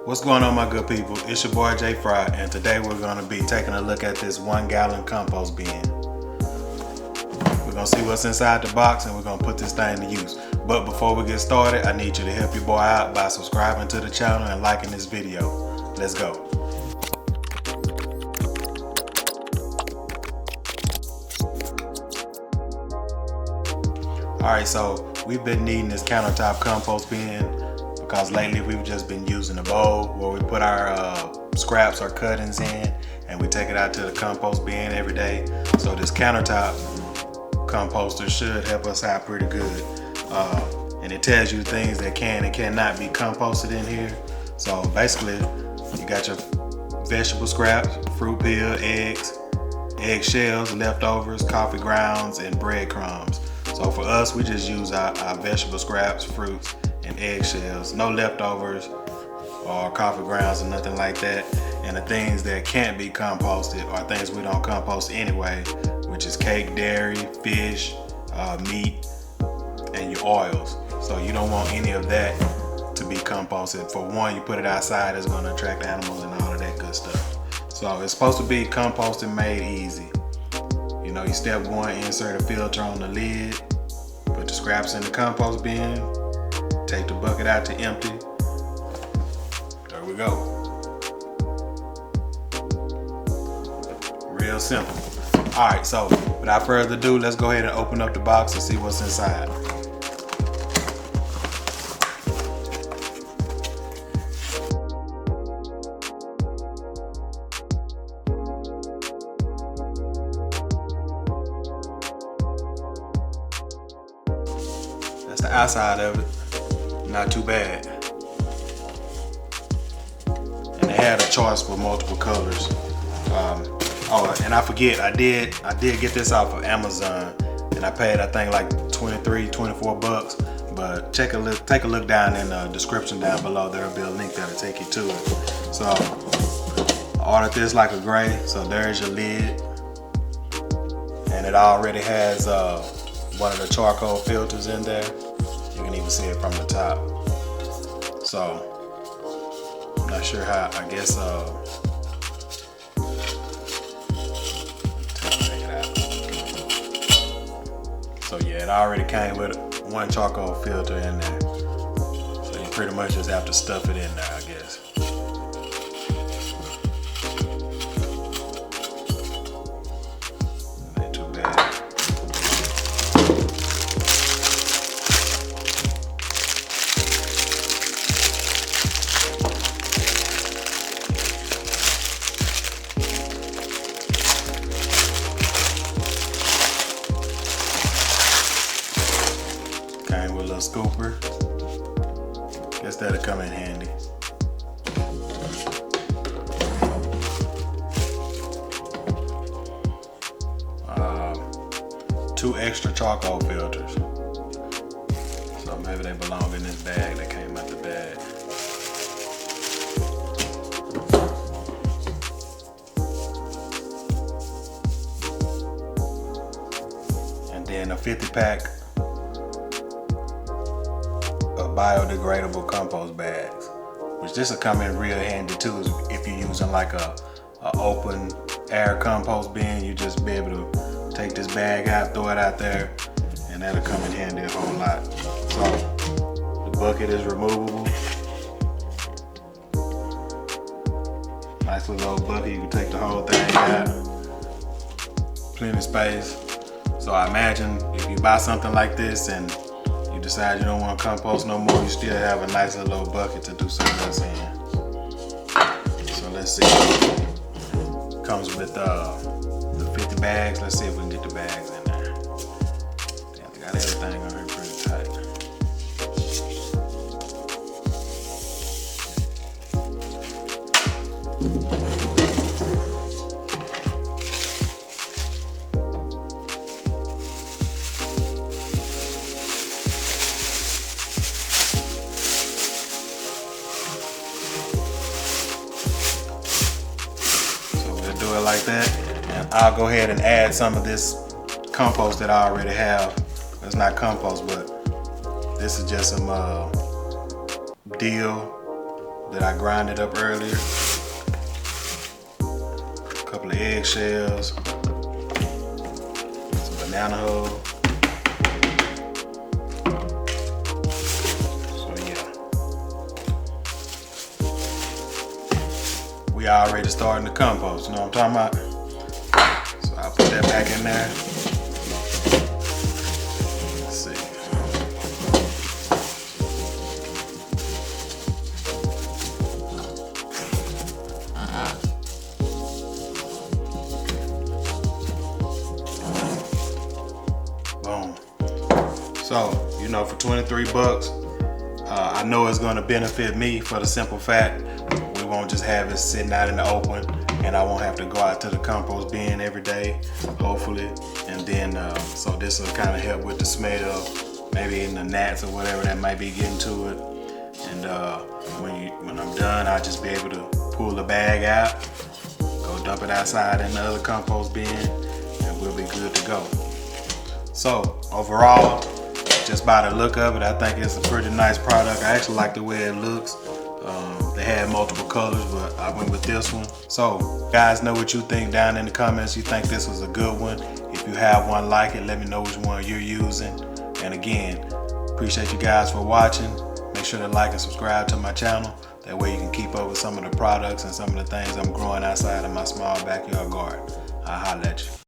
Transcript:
What's going on, my good people? It's your boy Jay Fry, and today we're going to be taking a look at this 1 gallon compost bin. We're going to see what's inside the box and we're going to put this thing to use. But before we get started, I need you to help your boy out by subscribing to the channel and liking this video. Let's go. Alright, so we've been needing this countertop compost bin because lately we've just been using a bowl where we put our scraps or cuttings in and we take it out to the compost bin every day. So this countertop composter should help us out pretty good. And it tells you things that can and cannot be composted in here. So basically you got your vegetable scraps, fruit peel, eggs, egg shells, leftovers, coffee grounds, and breadcrumbs. So for us, we just use our vegetable scraps, fruits, and egg shells. No leftovers or coffee grounds or nothing like that. And the things that can't be composted are things we don't compost anyway, which is cake, dairy, fish, meat, and your oils. So you don't want any of that to be composted. For one, you put it outside, it's going to attract animals and all of that good stuff. So it's supposed to be composted made easy. You know, you step one, insert a filter on the lid, put the scraps in the compost bin, take the bucket out to empty. There we go. Real simple. All right, so without further ado, let's go ahead and open up the box and see what's inside. That's the outside of it. Not too bad. And they had a choice for multiple colors. Oh, and I forget, I did get this off of Amazon, and I paid, I think, like 23, 24 bucks. But take a look down in the description down below. There'll be a link that'll take you to it. So I ordered this like a gray. So there's your lid, and it already has one of the charcoal filters in there. You can even see it from the top. So I'm not sure how. I guess take it out. So yeah, it already came with one charcoal filter in there. So you pretty much just have to stuff it in there, I guess. Ain't too bad. Came with a little scooper. Guess that'll come in handy. Two extra charcoal filters. So maybe they belong in this bag that came out the bag. And then a 50 pack biodegradable compost bags, which this will come in real handy too. If you're using like a open air compost bin, you just be able to take this bag out, throw it out there, and that'll come in handy a whole lot. So the bucket is removable. Nice little old bucket, you can take the whole thing out. Plenty of space. So I imagine if you buy something like this and decide you don't want to compost no more, you still have a nice little bucket to do something else in. So let's see. Comes with the 50 bags. Let's see if we can get the bags in there. Damn, they got everything on here pretty tight. Do it like that, and I'll go ahead and add some of this compost that I already have. It's not compost, but this is just some dill, that I grinded up earlier. A couple of eggshells, some banana hull. So yeah, we already starting the compost, you know what I'm talking about? So I'll put that back in there. Let's see. Boom. So, you know, for 23 bucks, I know it's gonna benefit me for the simple fact we won't just have it sitting out in the open, and I won't have to go out to the compost bin every day, hopefully. And then, so this will kind of help with the smell, maybe in the gnats or whatever that might be getting to it. And when I'm done, I'll just be able to pull the bag out, go dump it outside in the other compost bin, and we'll be good to go. So overall, just by the look of it, I think it's a pretty nice product. I actually like the way it looks. They had multiple colors, but I went with this one. So guys, know what you think down in the comments. You think this was a good one? If you have one like it, let me know which one you're using. And again, appreciate you guys for watching. Make sure to like and subscribe to my channel. That way you can keep up with some of the products and some of the things I'm growing outside of my small backyard garden. I'll holler at you.